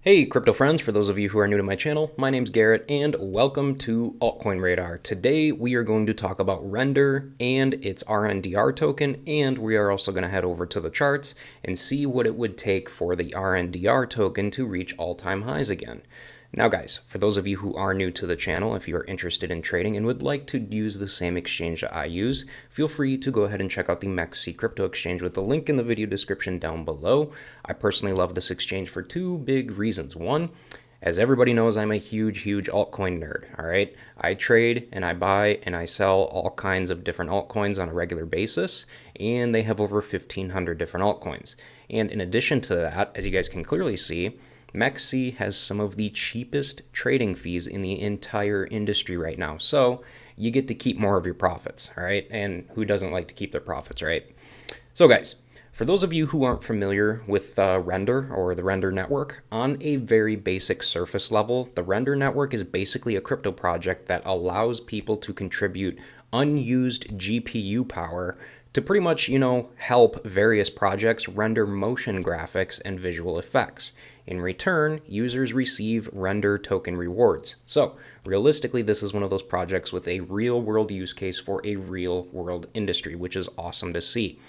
Hey crypto friends, for those of you who are new to my channel, my name's Garrett and welcome to Altcoin Radar. Today we are going to talk about Render and its RNDR token, and we are also going to head over to the charts and see what it would take for the RNDR token to reach all-time highs again. Now guys, for those of you who are new to the channel, if you are interested in trading and would like to use the same exchange that I use, feel free to go ahead and check out the MEXC crypto exchange with the link in the video description down below. I personally love this exchange for two big reasons. One, as everybody knows, I'm a huge altcoin nerd, all right? I trade and I buy and I sell all kinds of different altcoins on a regular basis, and they have over 1,500 different altcoins. And in addition to that, as you guys can clearly see, MEXC has some of the cheapest trading fees in the entire industry right now. So you get to keep more of your profits, all right? And who doesn't like to keep their profits, right? So guys, for those of you who aren't familiar with Render or the Render network, on a very basic surface level, the Render network is basically a crypto project that allows people to contribute unused GPU power to pretty much, help various projects render motion graphics and visual effects. In return, users receive Render token rewards. So, realistically, this is one of those projects with a real-world use case for a real-world industry, which is awesome to see,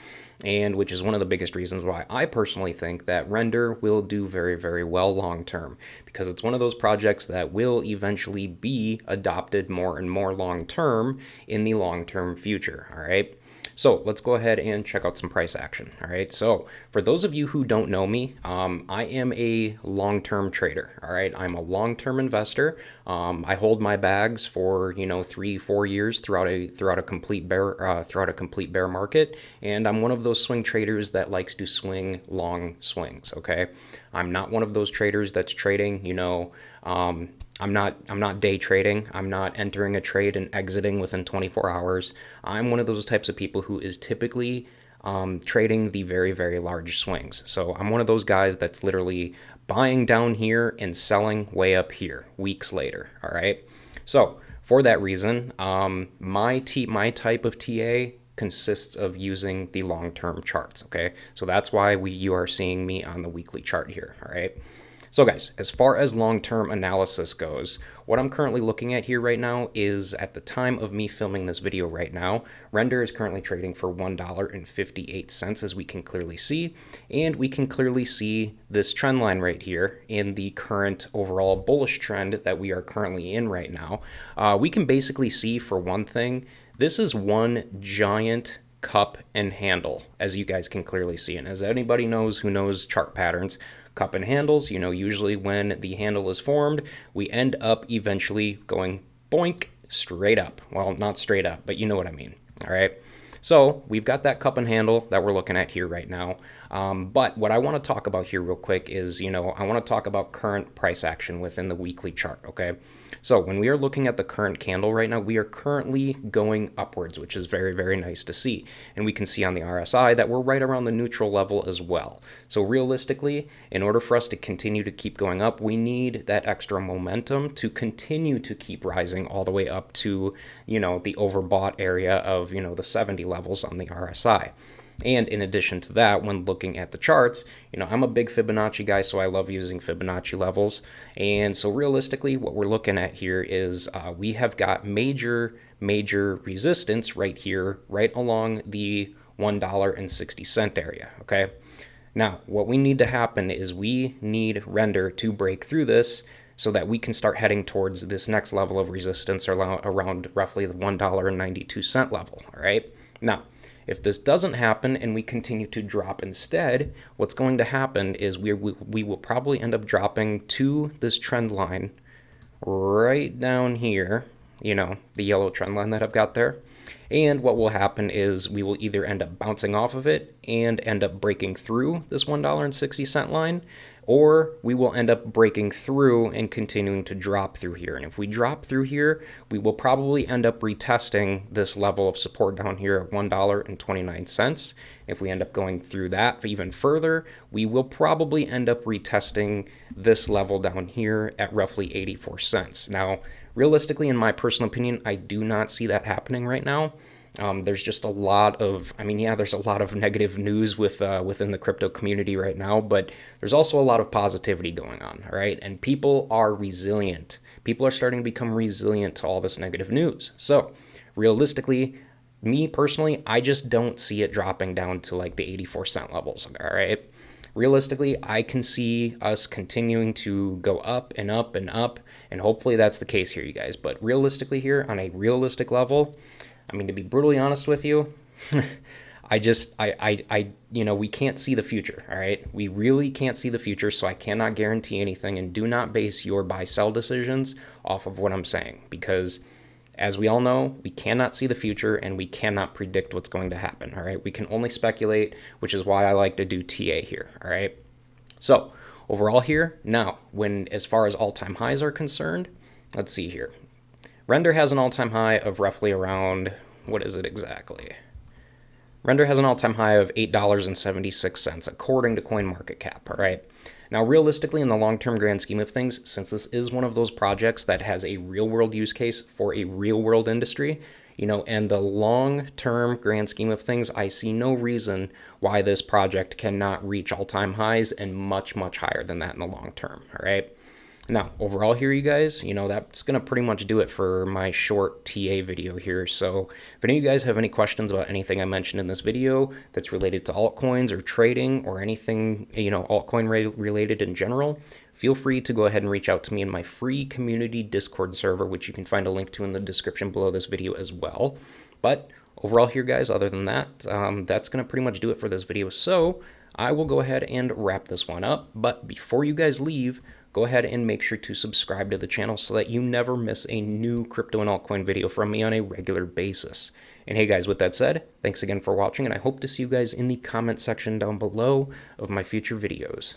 and which is one of the biggest reasons why I personally think that Render will do very well long-term, because it's one of those projects that will eventually be adopted more and more long-term in the long-term future, all right? So let's go ahead and check out some price action. All right. So for those of you who don't know me, I am a long-term trader. All right. I'm a long-term investor. I hold my bags for 3-4 years throughout a complete bear market, and I'm one of those swing traders that likes to swing long swings. Okay. I'm not one of those traders that's trading. I'm not day trading. I'm not entering a trade and exiting within 24 hours. I'm one of those types of people who is typically trading the very large swings. So I'm one of those guys that's literally buying down here and selling way up here weeks later. All right. So for that reason, my type of TA consists of using the long-term charts. Okay. So that's why you are seeing me on the weekly chart here. All right. So guys, as far as long-term analysis goes, what I'm currently looking at here right now is, at the time of me filming this video right now, Render is currently trading for $1.58, as we can clearly see, and we can clearly see this trend line right here in the current overall bullish trend that we are currently in right now. We can basically see, for one thing, this is one giant cup and handle, as you guys can clearly see. And as anybody knows who knows chart patterns, cup and handles, usually when the handle is formed, we end up eventually going boink straight up. Well, not straight up, but you know what I mean. All right. So we've got that cup and handle that we're looking at here right now. But what I want to talk about here real quick is, I want to talk about current price action within the weekly chart, okay? So when we are looking at the current candle right now, we are currently going upwards, which is very nice to see. And we can see on the RSI that we're right around the neutral level as well. So realistically, in order for us to continue to keep going up, we need that extra momentum to continue to keep rising all the way up to, the overbought area of, the 70 levels on the RSI. And in addition to that, when looking at the charts, I'm a big Fibonacci guy, so I love using Fibonacci levels. And so realistically, what we're looking at here is we have got major resistance right here, right along the $1.60 area, okay? Now, what we need to happen is we need Render to break through this so that we can start heading towards this next level of resistance around roughly the $1.92 level, all right? Now, if this doesn't happen and we continue to drop instead, what's going to happen is we will probably end up dropping to this trend line right down here, the yellow trend line that I've got there. And what will happen is we will either end up bouncing off of it and end up breaking through this $1.60 line, or we will end up breaking through and continuing to drop through here. And if we drop through here, we will probably end up retesting this level of support down here at $1.29. If we end up going through that even further, we will probably end up retesting this level down here at roughly 84 cents. Now, realistically, in my personal opinion, I do not see that happening right now. There's just a lot of, I mean, yeah, there's a lot of negative news within the crypto community right now, but there's also a lot of positivity going on, all right? And people are resilient. People are starting to become resilient to all this negative news. So, realistically, me personally, I just don't see it dropping down to like the 84-cent levels, all right? Realistically, I can see us continuing to go up and up and up, and hopefully that's the case here, you guys. But realistically here, on a realistic level, I mean, to be brutally honest with you, we can't see the future, all right? We really can't see the future, so I cannot guarantee anything, and do not base your buy-sell decisions off of what I'm saying, because as we all know, we cannot see the future and we cannot predict what's going to happen, all right? We can only speculate, which is why I like to do TA here, all right? So, overall here, now, as far as all-time highs are concerned, let's see here. Render has an all-time high of roughly around, what is it exactly? Render has an all-time high of $8.76, according to CoinMarketCap, all right? Now, realistically, in the long-term grand scheme of things, since this is one of those projects that has a real-world use case for a real-world industry, and the long-term grand scheme of things, I see no reason why this project cannot reach all-time highs and much, much higher than that in the long term, all right? Now, overall here, you guys, that's going to pretty much do it for my short TA video here. So if any of you guys have any questions about anything I mentioned in this video that's related to altcoins or trading or anything, altcoin related in general, feel free to go ahead and reach out to me in my free community Discord server, which you can find a link to in the description below this video as well. But overall here, guys, other than that, that's going to pretty much do it for this video. So I will go ahead and wrap this one up. But before you guys leave, go ahead and make sure to subscribe to the channel so that you never miss a new crypto and altcoin video from me on a regular basis. And hey guys, with that said, thanks again for watching, and I hope to see you guys in the comment section down below of my future videos.